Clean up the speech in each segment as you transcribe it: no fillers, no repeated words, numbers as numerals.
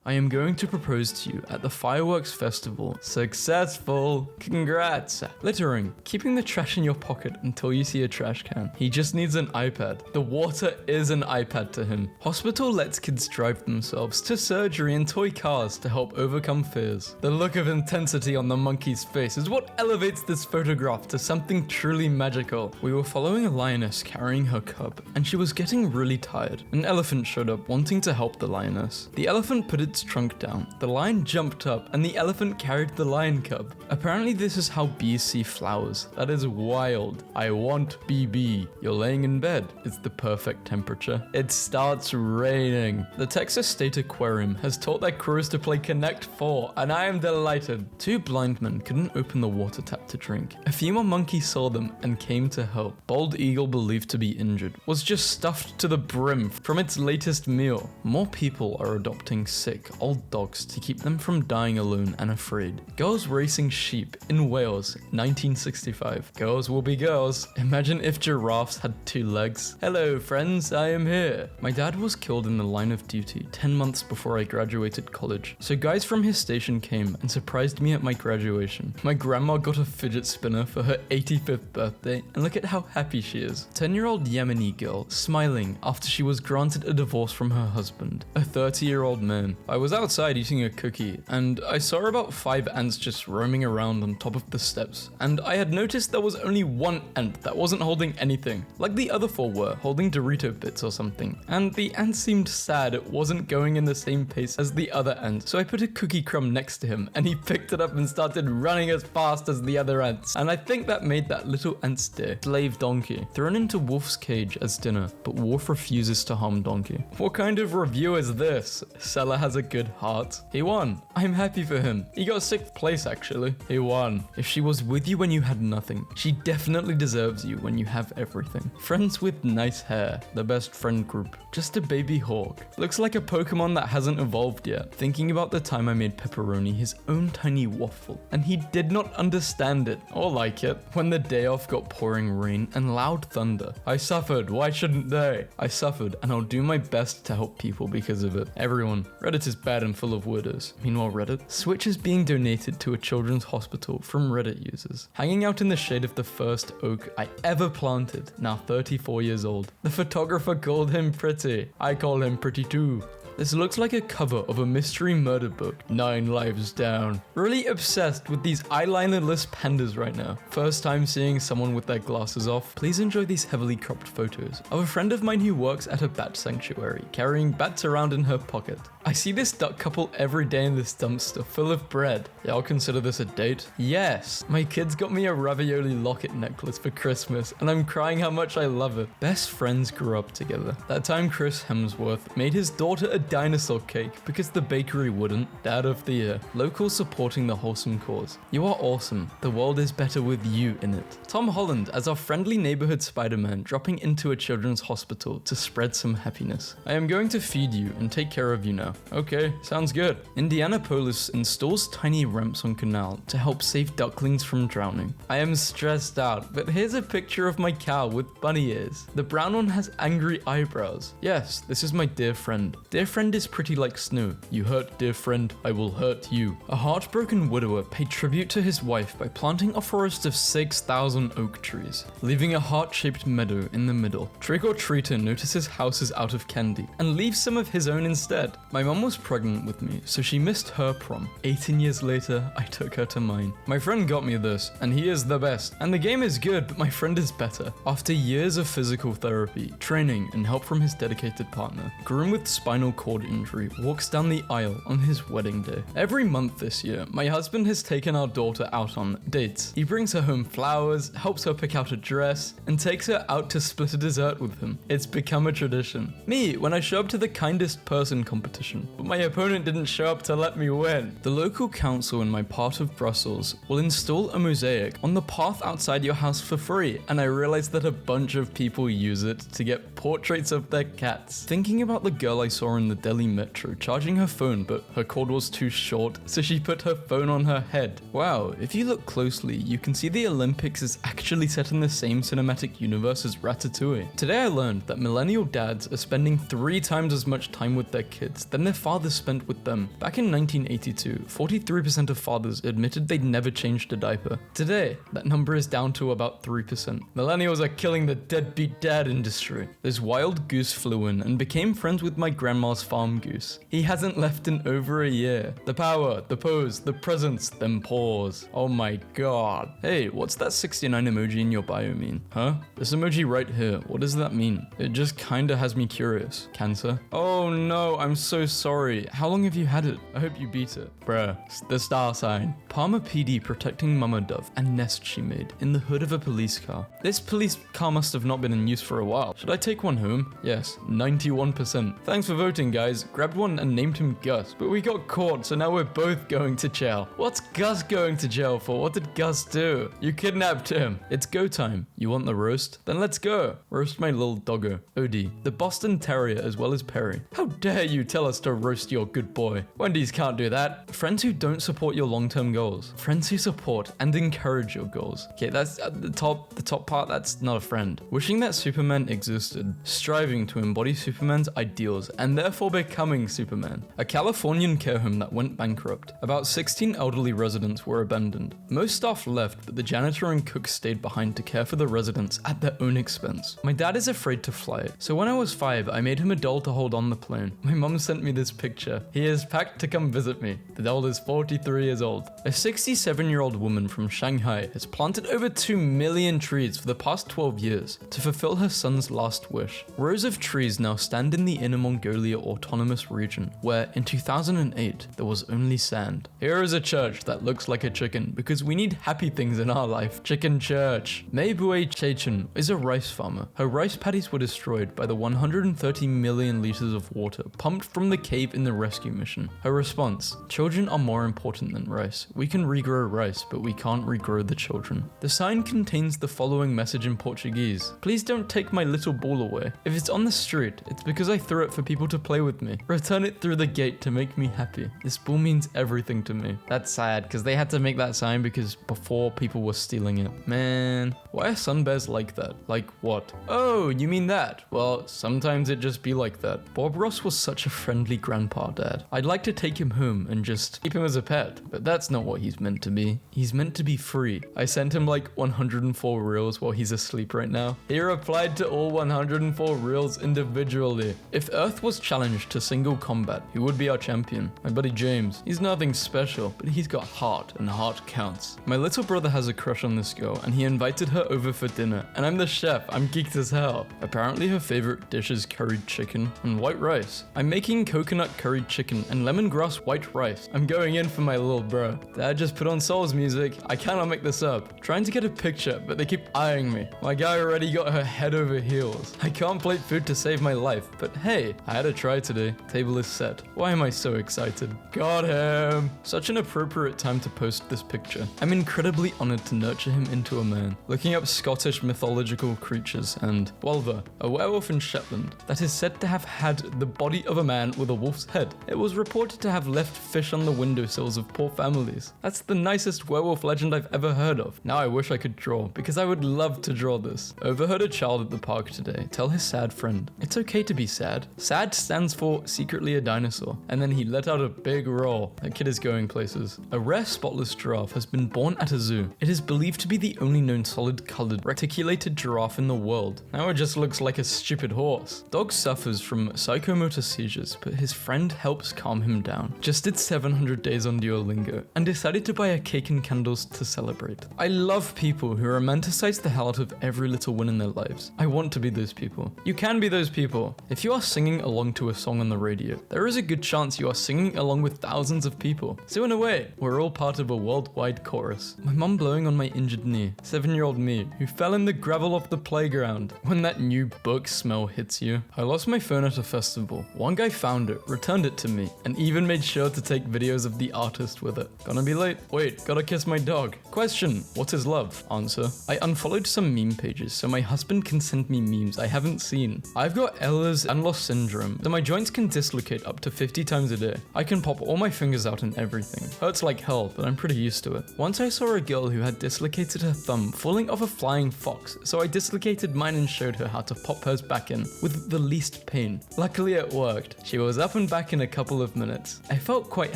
I am going to propose to you at the fireworks festival. Successful! Congrats! Littering. Keeping the trash in your pocket until you see a trash can. He just needs an iPad. The water is an iPad to him. Hospital lets kids drive themselves to surgery and toy cars to help overcome fears. The look of intensity on the monkey's face is what elevates this photograph to something truly magical. We were following a lioness carrying her cub, and she was getting really tired. An elephant showed up wanting to help the lioness. The elephant put its trunk down, the lion jumped up, and the elephant carried the lion cub. Apparently this is how bees see flowers. That is wild. I want BB. You're laying in bed. It's the perfect temperature. It starts raining. The Texas State Aquarium has taught their crews to play Connect 4, and I am delighted. Two blind men couldn't open the water tap to drink. A female monkey saw them and came to help. Bald eagle, believed to be injured, was just stuffed to the brim from its latest meal. More people are adopting sick, old dogs to keep them from dying alone and afraid. Girls racing sheep in Wales, 1965. Girls will be girls. Imagine if giraffes had 2 legs. Hello friends, I am here. My dad was killed in the line of duty 10 months before I graduated college. So guys from his station came and surprised me at my graduation. My grandma got a fidget spinner for her 85th birthday, and look at how happy she is. 10-year-old Yemeni girl smiling after she was granted a divorce from her husband, a 30-year-old man. I was outside eating a cookie, and I saw about 5 ants just roaming around on top of the steps, and I had noticed there was only one ant that wasn't holding anything, like the other 4 were, holding Dorito bits or something, and the ant seemed sad it wasn't going in the same pace as the other ant, so I put a cookie crumb next to him, and he picked it up and started running as fast as the other ants, and I think that made that little ant's day. Slave donkey, thrown into Wolf's cage as dinner, but Wolf refuses to harm donkey. What kind of review is this? Seller has a good heart. He won. I'm happy for him. He got 6th place actually. He won. If she was with you when you had nothing, she definitely deserves you when you have everything. Friends with nice hair, the best friend group. Just a baby hawk. Looks like a Pokemon that hasn't evolved yet. Thinking about the time I made Pepperoni his own tiny waffle, and he did not understand it or like it. When the day off got pouring rain and loud thunder. I suffered, why shouldn't they? I suffered, and I'll do my best to help people because of it. Everyone. Reddit is bad and full of weirdos. Meanwhile Reddit, Switch is being donated to a children's hospital from Reddit users. Hanging out in the shade of the first oak I ever planted, now 34 years old. The photographer called him pretty. I call him pretty too. This looks like a cover of a mystery murder book. 9 lives down. Really obsessed with these eyelinerless pandas right now. First time seeing someone with their glasses off. Please enjoy these heavily cropped photos of a friend of mine who works at a bat sanctuary, carrying bats around in her pocket. I see this duck couple every day in this dumpster full of bread. Y'all consider this a date? Yes. My kids got me a ravioli locket necklace for Christmas, and I'm crying how much I love it. Best friends grew up together. That time Chris Hemsworth made his daughter a dinosaur cake because the bakery wouldn't. Dad of the year. Locals supporting the wholesome cause. You are awesome. The world is better with you in it. Tom Holland as our friendly neighborhood Spider-Man dropping into a children's hospital to spread some happiness. I am going to feed you and take care of you now. Okay, sounds good. Indianapolis installs tiny ramps on canal to help save ducklings from drowning. I am stressed out, but here's a picture of my cow with bunny ears. The brown one has angry eyebrows. Yes, this is my dear friend. Dear friend is pretty like snow. You hurt dear friend, I will hurt you. A heartbroken widower paid tribute to his wife by planting a forest of 6,000 oak trees, leaving a heart-shaped meadow in the middle. Trick-or-treater notices house is out of candy and leaves some of his own instead. My mom was pregnant with me, so she missed her prom. 18 years later, I took her to mine. My friend got me this, and he is the best. And the game is good, but my friend is better. After years of physical therapy, training, and help from his dedicated partner, groom with spinal cord injury walks down the aisle on his wedding day. Every month this year, my husband has taken our daughter out on dates. He brings her home flowers, helps her pick out a dress, and takes her out to split a dessert with him. It's become a tradition. Me, when I show up to the kindest person competition, but my opponent didn't show up to let me win. The local council in my part of Brussels will install a mosaic on the path outside your house for free, and I realized that a bunch of people use it to get portraits of their cats. Thinking about the girl I saw in the Delhi metro charging her phone, but her cord was too short, so she put her phone on her head. Wow, if you look closely, you can see the Olympics is actually set in the same cinematic universe as Ratatouille. Today I learned that millennial dads are spending 3 times as much time with their kids than than their fathers spent with them. Back in 1982, 43% of fathers admitted they'd never changed a diaper. Today, that number is down to about 3%. Millennials are killing the deadbeat dad industry. This wild goose flew in and became friends with my grandma's farm goose. He hasn't left in over a year. The power, the pose, the presence, them paws. Oh my god. Hey, what's that 69 emoji in your bio mean? Huh? This emoji right here, what does that mean? It just kinda has me curious. Cancer? Oh no, I'm so sorry. How long have you had it? I hope you beat it. Bruh, the star sign. Palmer PD protecting mama dove and nest she made in the hood of a police car. This police car must have not been in use for a while. Should I take one home? Yes, 91%. Thanks for voting, guys. Grabbed one and named him Gus, but we got caught, so now we're both going to jail. What's Gus going to jail for? What did Gus do? You kidnapped him. It's go time. You want the roast? Then let's go. Roast my little doggo, Odie, the Boston Terrier as well as Perry. How dare you tell us to roast your good boy? Wendy's can't do that. Friends who don't support your long-term goals. Friends who support and encourage your goals. Okay, that's at the top part, that's not a friend. Wishing that Superman existed. Striving to embody Superman's ideals and therefore becoming Superman. A Californian care home that went bankrupt. About 16 elderly residents were abandoned. Most staff left, but the janitor and cook stayed behind to care for the residents at their own expense. My dad is afraid to fly, so when I was 5, I made him a doll to hold on the plane. My mum sent me this picture. He is packed to come visit me. The doll is 43 years old. A 67-year-old woman from Shanghai has planted over 2 million trees for the past 12 years to fulfill her son's last wish. Rows of trees now stand in the Inner Mongolia Autonomous Region, where in 2008 there was only sand. Here is a church that looks like a chicken because we need happy things in our life. Chicken church. Mei Bue Chechen is a rice farmer. Her rice paddies were destroyed by the 130 million liters of water pumped from the cave in the rescue mission. Her response: children are more important than rice. We can regrow rice, but we can't regrow the children. The sign contains the following message in Portuguese: please don't take my little ball away. If it's on the street, it's because I threw it for people to play with me. Return it through the gate to make me happy. This ball means everything to me. That's sad, because they had to make that sign because before people were stealing it. Man, why are sun bears like that? Like what? Oh, you mean that? Well, sometimes it just be like that. Bob Ross was such a friendly grandpa dad. I'd like to take him home and just keep him as a pet, but that's not what he's meant to be. He's meant to be free. I sent him like 104 reels while he's asleep right now. He replied to all 104 reels individually. If Earth was challenged to single combat, who would be our champion? My buddy James. He's nothing special, but he's got heart, and heart counts. My little brother has a crush on this girl, and he invited her over for dinner, and I'm the chef. I'm geeked as hell. Apparently her favorite dish is curried chicken and white rice. I'm making coconut curried chicken and lemongrass white rice. I'm going in for my little bro. Dad just put on Soul's music. I cannot make this up. Trying to get a picture, but they keep eyeing me. My guy already got her head over heels. I can't plate food to save my life, but hey, I had a try today. Table is set. Why am I so excited? Got him! Such an appropriate time to post this picture. I'm incredibly honored to nurture him into a man. Looking up Scottish mythological creatures and Wulva, a werewolf in Shetland that is said to have had the body of a man with a wolf's head. It was reported to have left fish on the windowsills of poor families. That's the nicest werewolf legend I've ever heard of. Now I wish I could draw, because I would love to draw this. Overheard a child at the park today tell his sad friend, it's okay to be sad. Sad stands for secretly a dinosaur. And then he let out a big roar. That kid is going places. A rare spotless giraffe has been born at a zoo. It is believed to be the only known solid-colored reticulated giraffe in the world. Now it just looks like a stupid horse. Dog suffers from psychomotor seizures, but his friend helps calm him down. Just did 700 days on Duolingo and decided to buy a cake and candles to celebrate. I love people who romanticize the hell out of every little win in their lives. I want to be those people. You can be those people. If you are singing along to a song on the radio, there is a good chance you are singing along with thousands of people. So in a way, we're all part of a worldwide chorus. My mum blowing on my injured knee. 7-year-old me, who fell in the gravel of the playground. When that new book smell hits you. I lost my phone at a festival. One guy found it, returned it to me, and even made sure to take videos of the artist with it. Gonna be late? Wait, gotta kiss my dog. Question, what is love? Answer, I unfollowed some meme pages so my husband can send me memes I haven't seen. I've got Ehlers-Danlos syndrome, so my joints can dislocate up to 50 times a day. I can pop all my fingers out and everything. Hurts like hell, but I'm pretty used to it. Once I saw a girl who had dislocated her thumb falling off a flying fox, so I dislocated mine and showed her how to pop hers back in with the least pain. Luckily it worked. She was was up and back in a couple of minutes. I felt quite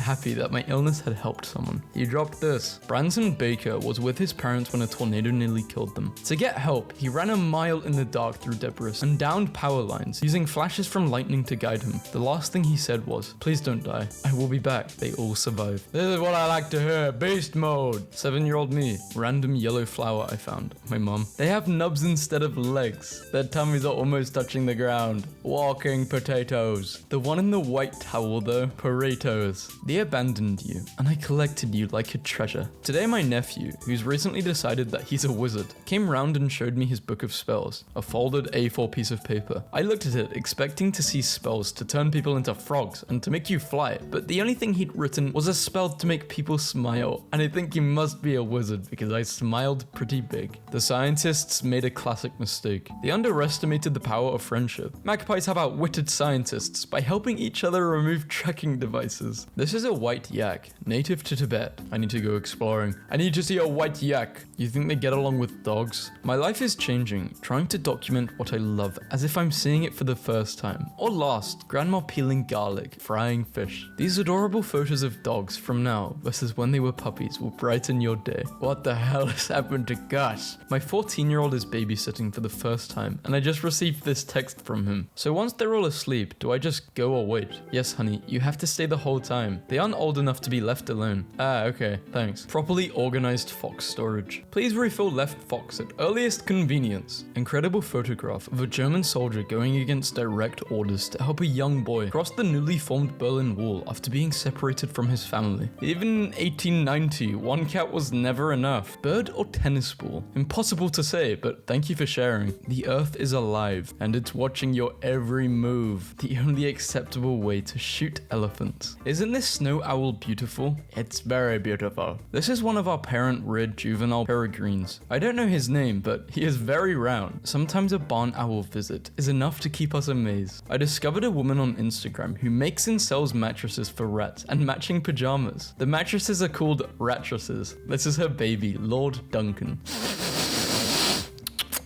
happy that my illness had helped someone. He dropped this. Branson Baker was with his parents when a tornado nearly killed them. To get help, he ran a mile in the dark through debris and downed power lines, using flashes from lightning to guide him. The last thing he said was, "Please don't die. I will be back." They all survived. This is what I like to hear. Beast mode. 7-year-old me. Random yellow flower I found. My mom. They have nubs instead of legs. Their tummies are almost touching the ground. Walking potatoes. The one in the white towel though. Potatoes. They abandoned you, and I collected you like a treasure. Today my nephew, who's recently decided that he's a wizard, came round and showed me his book of spells. A folded A4 piece of paper. I looked at it expecting to see spells to turn people into frogs and to make you fly, but the only thing he'd written was a spell to make people smile, and I think he must be a wizard because I smiled pretty big. The scientists made a classic mistake. They underestimated the power of friendship. Magpies have outwitted scientists by helping each other remove tracking devices. This is a white yak, native to Tibet. I need to go exploring. I need to see a white yak. You think they get along with dogs? My life is changing, trying to document what I love as if I'm seeing it for the first time. Or last, grandma peeling garlic, frying fish. These adorable photos of dogs from now versus when they were puppies will brighten your day. What the hell has happened to Gus? My 14-year-old is babysitting for the first time, and I just received this text from him. So once they're all asleep, do I just go or wait? Yes, honey, you have to stay the whole time. They aren't old enough to be left alone. Ah, okay, thanks. Properly organized fox storage. Please refill left fox at earliest convenience. Incredible photograph of a German soldier going against direct orders to help a young boy cross the newly formed Berlin Wall after being separated from his family. Even in 1890, one cat was never enough. Bird or tennis ball? Impossible to say, but thank you for sharing. The earth is alive, and it's watching your every move. The only acceptable way to shoot elephants. Isn't this snow owl beautiful? It's very beautiful. This is one of our parent-reared juvenile peregrines. I don't know his name, but he is very round. Sometimes a barn owl visit is enough to keep us amazed. I discovered a woman on Instagram who makes and sells mattresses for rats and matching pajamas. The mattresses are called Ratresses. This is her baby, Lord Duncan.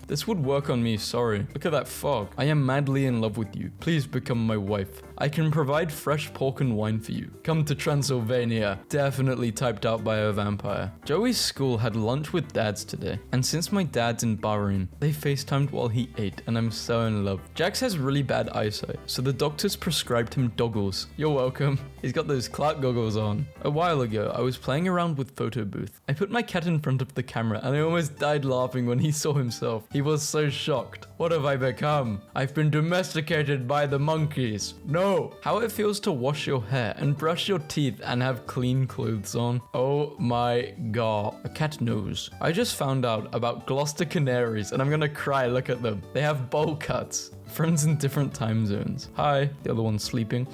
This would work on me, sorry. Look at that fog. I am madly in love with you. Please become my wife. I can provide fresh pork and wine for you. Come to Transylvania. Definitely typed out by a vampire. Joey's school had lunch with dads today, and since my dad's in Bahrain, they FaceTimed while he ate, and I'm so in love. Jax has really bad eyesight, so the doctors prescribed him goggles. You're welcome. He's got those Clark goggles on. A while ago, I was playing around with Photo Booth. I put my cat in front of the camera, and I almost died laughing when he saw himself. He was so shocked. What have I become? I've been domesticated by the monkeys. No. How it feels to wash your hair and brush your teeth and have clean clothes on. Oh my god. A cat knows. I just found out about Gloucester canaries and I'm gonna cry. Look at them. They have bowl cuts. Friends in different time zones. Hi. The other one's sleeping.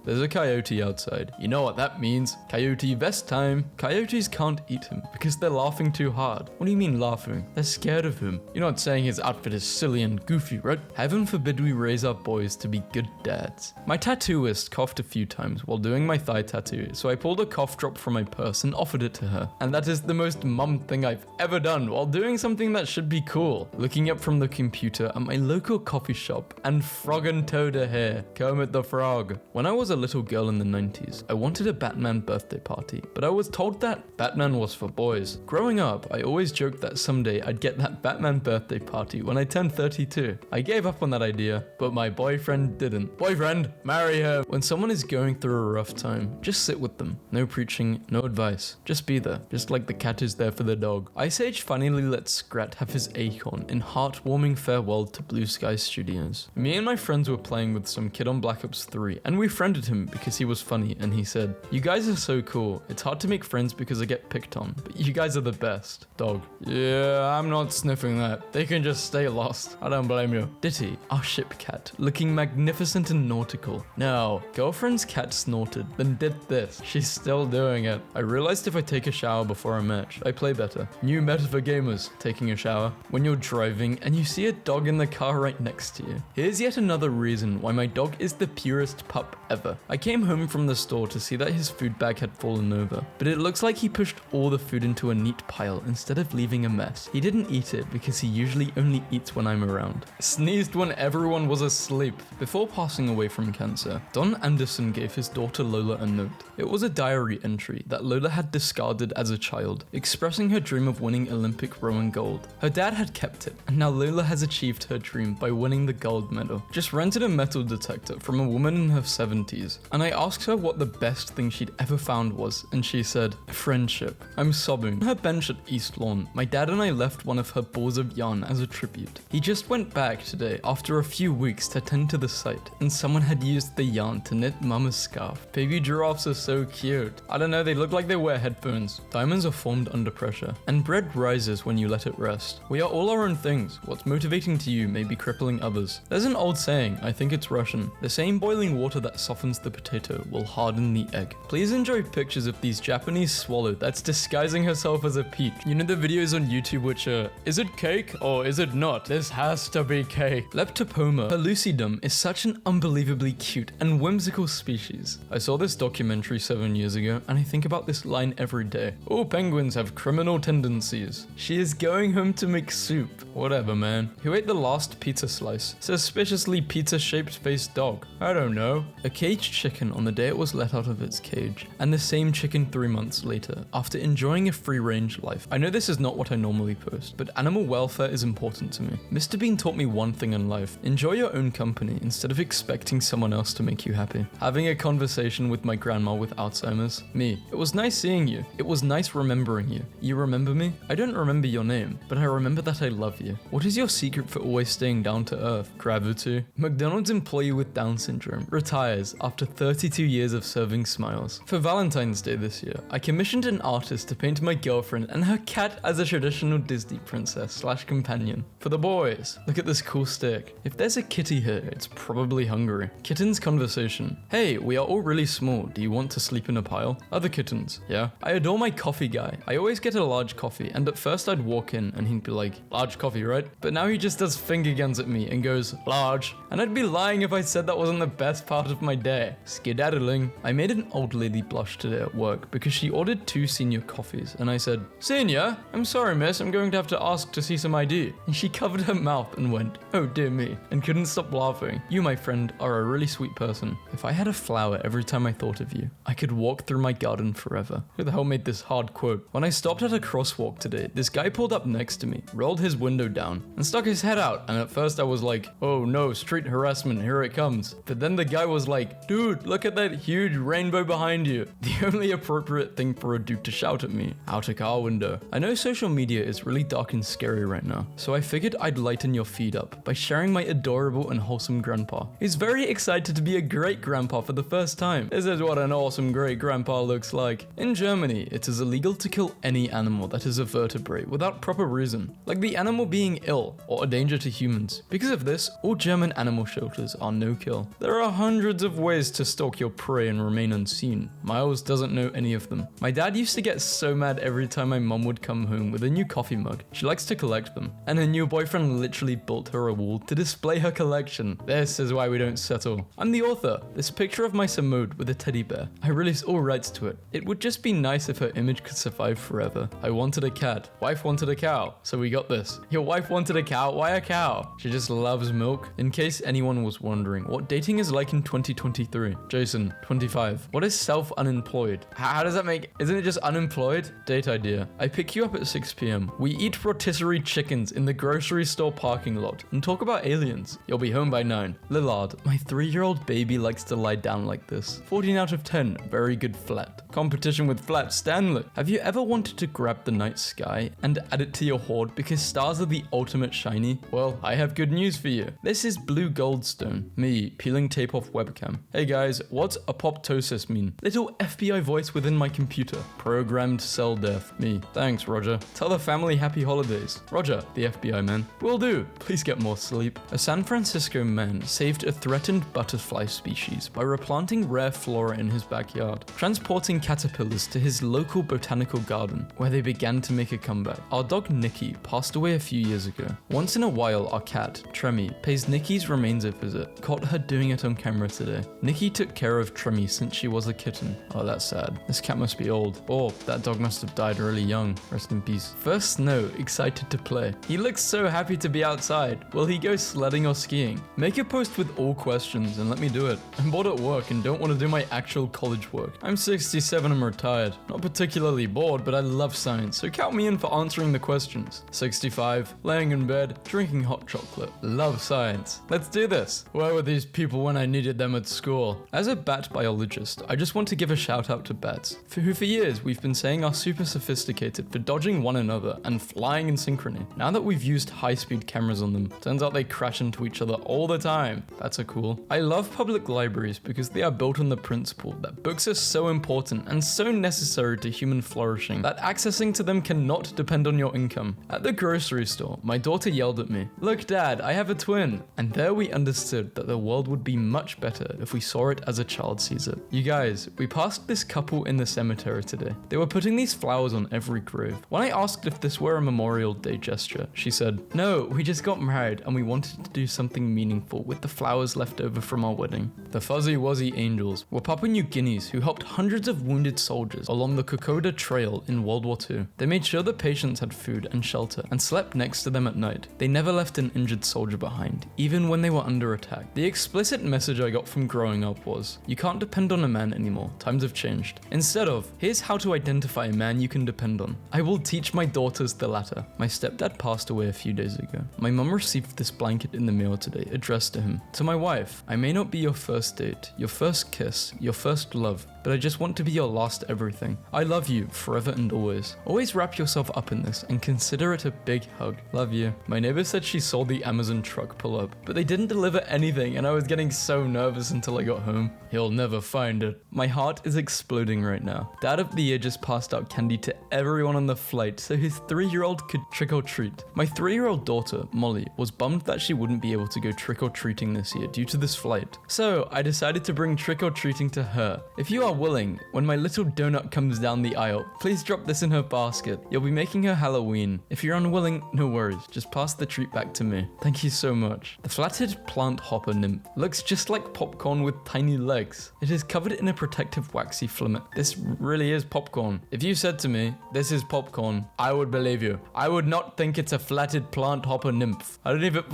There's a coyote outside. You know what that means. Coyote vest time. Coyotes can't eat him because they're laughing too hard. What do you mean laughing? They're scared of him. You're not saying his outfit is silly and goofy, right? Heaven forbid we raise our boys to be good dads. My tattooist coughed a few times while doing my thigh tattoo, so I pulled a cough drop from my purse and offered it to her. And that is the most mum thing I've ever done while doing something that should be cool. Looking up from the computer at my local coffee shop and frog and toader here. Kermit the Frog. When I was a little girl in the 90s, I wanted a Batman birthday party, but I was told that Batman was for boys. Growing up, I always joked that someday I'd get that Batman birthday party when I turned 32. I gave up on that idea, but my boyfriend didn't. Boyfriend, marry her. When someone is going through a rough time, just sit with them. No preaching, no advice. Just be there, just like the cat is there for the dog. Ice Age finally let Scrat have his acorn in heartwarming farewell to Blue Sky Studios. Me and my friends were playing with some kid on Black Ops 3, and we friended him because he was funny, and he said, "You guys are so cool. It's hard to make friends because I get picked on, but you guys are the best." Dog. Yeah, I'm not sniffing that. They can just stay lost. I don't blame you. Ditty, our ship cat, looking magnificent and nautical. No, girlfriend's cat snorted, then did this. She's still doing it. I realized if I take a shower before a match, I play better. New meta for gamers, taking a shower. When you're driving and you see a dog in the car right next to you. Here's yet another reason why my dog is the purest pup ever. ever. I came home from the store to see that his food bag had fallen over, but it looks like he pushed all the food into a neat pile instead of leaving a mess. He didn't eat it because he usually only eats when I'm around. Sneezed when everyone was asleep. Before passing away from cancer, Don Anderson gave his daughter Lola a note. It was a diary entry that Lola had discarded as a child, expressing her dream of winning Olympic rowing gold. Her dad had kept it, and now Lola has achieved her dream by winning the gold medal. Just rented a metal detector from a woman in her 70s, and I asked her what the best thing she'd ever found was, and she said, friendship. I'm sobbing. On her bench at East Lawn, my dad and I left one of her balls of yarn as a tribute. He just went back today after a few weeks to tend to the site, and someone had used the yarn to knit Mama's scarf. Baby giraffes are so cute. I don't know, they look like they wear headphones. Diamonds are formed under pressure, and bread rises when you let it rest. We are all our own things. What's motivating to you may be crippling others. There's an old saying, I think it's Russian. The same boiling water that softens the potato will harden the egg. Please enjoy pictures of these Japanese swallow that's disguising herself as a peach. You know the videos on YouTube which are, is it cake or is it not? This has to be cake. Leptopoma pellucidum is such an unbelievably cute and whimsical species. I saw this documentary 7 years ago and I think about this line every day. Oh, penguins have criminal tendencies. She is going home to make soup. Whatever, man. Who ate the last pizza slice? Suspiciously pizza-shaped faced dog. I don't know. A caged chicken on the day it was let out of its cage, and the same chicken 3 months later, after enjoying a free-range life. I know this is not what I normally post, but animal welfare is important to me. Mr. Bean taught me one thing in life. Enjoy your own company instead of expecting someone else to make you happy. Having a conversation with my grandma with Alzheimer's. Me. It was nice seeing you. It was nice remembering you. You remember me? I don't remember your name, but I remember that I love you. What is your secret for always staying down to earth? Gravity. McDonald's employee with Down syndrome retires after 32 years of serving smiles. For Valentine's Day this year, I commissioned an artist to paint my girlfriend and her cat as a traditional Disney princess / companion. For the boys, look at this cool stick. If there's a kitty here, it's probably hungry. Kittens conversation. Hey, we are all really small. Do you want to sleep in a pile? Other kittens. Yeah. I adore my coffee guy. I always get a large coffee, and at first I'd walk in and he'd be like, large coffee, right? But now he just does finger guns at me and goes, large. And I'd be lying if I said that wasn't the best part of my day. Skedaddling. I made an old lady blush today at work because she ordered 2 senior coffees, and I said, Senior? I'm sorry, miss, I'm going to have to ask to see some ID. And she covered her mouth and went, oh dear me, and couldn't stop laughing. You, my friend, are a really sweet person. If I had a flower every time I thought of you, I could walk through my garden forever. Who the hell made this hard quote? When I stopped at a crosswalk today, this guy pulled up next to me, rolled his window down, and stuck his head out, and at first I was like, oh no, street harassment, here it comes. But then the guy was like, dude, look at that huge rainbow behind you. The only appropriate thing for a dude to shout at me, out a car window. I know social media is really dark and scary right now, so I figured I'd lighten your feed up by sharing my adorable and wholesome grandpa. He's very excited to be a great grandpa for the first time. This is what an awesome great grandpa looks like. In Germany, it is illegal to kill any animal that is a vertebrate without proper reason, like the animal being ill or a danger to humans. Because of this, all German animal shelters are no-kill. There are hundreds of ways to stalk your prey and remain unseen. Miles doesn't know any of them. My dad used to get so mad every time my mom would come home with a new coffee mug. She likes to collect them, and her new boyfriend literally built her a wall to display her collection. This is why we don't settle. I'm the author. This picture of my Simode with a teddy bear. I released all rights to it. It would just be nice if her image could survive forever. I wanted a cat. Wife wanted a cow, so we got this. Your wife wanted a cow? Why a cow? She just loves milk. In case anyone was wondering what dating is like in 2023. Jason, 25. What is self-unemployed? How does that make... Isn't it just unemployed? Date idea. I pick you up at 6 p.m. We eat rotisserie chickens in the grocery store parking lot and talk about aliens. You'll be home by 9. Lillard, my 3-year-old baby likes to lie down like this. 14 out of 10. Very good flat. Competition with Flat Stanley. Have you ever wanted to grab the night sky and add it to your hoard because stars are the ultimate shiny? Well, I have good news for you. This is blue goldstone. Me, peeling tape off webcam. Hey guys, what's apoptosis mean? Little FBI voice within my computer. Programmed cell death. Me. Thanks, Roger. Tell the family happy holidays. Roger, the FBI man. Will do. Please get more sleep. A San Francisco man saved a threatened butterfly species by replanting rare flora in his backyard, transporting caterpillars to his local botanical garden, where they began to make a comeback. Our dog Nikki passed away a few years ago. Once in a while, our cat, Tremmy, pays Nikki's remains a visit. Caught her doing it on camera today. Nikki took care of Trimmy since she was a kitten. Oh, that's sad. This cat must be old. Or that dog must have died really young. Rest in peace. First snow, excited to play. He looks so happy to be outside. Will he go sledding or skiing? Make a post with all questions and let me do it. I'm bored at work and don't want to do my actual college work. I'm 67 and retired. Not particularly bored, but I love science, so count me in for answering the questions. 65, laying in bed, drinking hot chocolate. Love science. Let's do this. Where were these people when I needed them at school? As a bat biologist, I just want to give a shout out to bats, for years we've been saying are super sophisticated for dodging one another and flying in synchrony. Now that we've used high-speed cameras on them, turns out they crash into each other all the time. That's cool. I love public libraries because they are built on the principle that books are so important and so necessary to human flourishing that accessing to them cannot depend on your income. At the grocery store, my daughter yelled at me, "Look, Dad, I have a twin." And there we understood that the world would be much better if we saw it as a child sees it. You guys, we passed this couple in the cemetery today. They were putting these flowers on every grave. When I asked if this were a Memorial Day gesture, she said, "No, we just got married and we wanted to do something meaningful with the flowers left over from our wedding." The Fuzzy Wuzzy Angels were Papua New Guineas who helped hundreds of wounded soldiers along the Kokoda Trail in World War II. They made sure the patients had food and shelter and slept next to them at night. They never left an injured soldier behind, even when they were under attack. The explicit message I got from growing up was, you can't depend on a man anymore, times have changed. Instead of, here's how to identify a man you can depend on. I will teach my daughters the latter. My stepdad passed away a few days ago. My mum received this blanket in the mail today, addressed to him. To my wife, I may not be your first date, your first kiss, your first love, but I just want to be your last everything. I love you forever and always. Always wrap yourself up in this and consider it a big hug. Love you. My neighbor said she saw the Amazon truck pull up, but they didn't deliver anything and I was getting so nervous until I got home. He'll never find it. My heart is exploding right now. Dad of the Year just passed out candy to everyone on the flight so his 3-year-old could trick or treat. My 3-year-old daughter, Molly, was bummed that she wouldn't be able to go trick or treating this year due to this flight. So I decided to bring trick or treating to her. If you are willing, when my little donut comes down the aisle, please drop this in her basket. You'll be making her Halloween. If you're unwilling, no worries. Just pass the treat back to me. Thank you so much. The flathead plant hopper nymph looks just like popcorn with tiny legs. It is covered in a protective waxy filament. This really is popcorn. If you said to me, this is popcorn, I would believe you. I would not think it's a flathead plant hopper nymph. I don't even,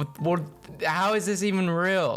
how is this even real?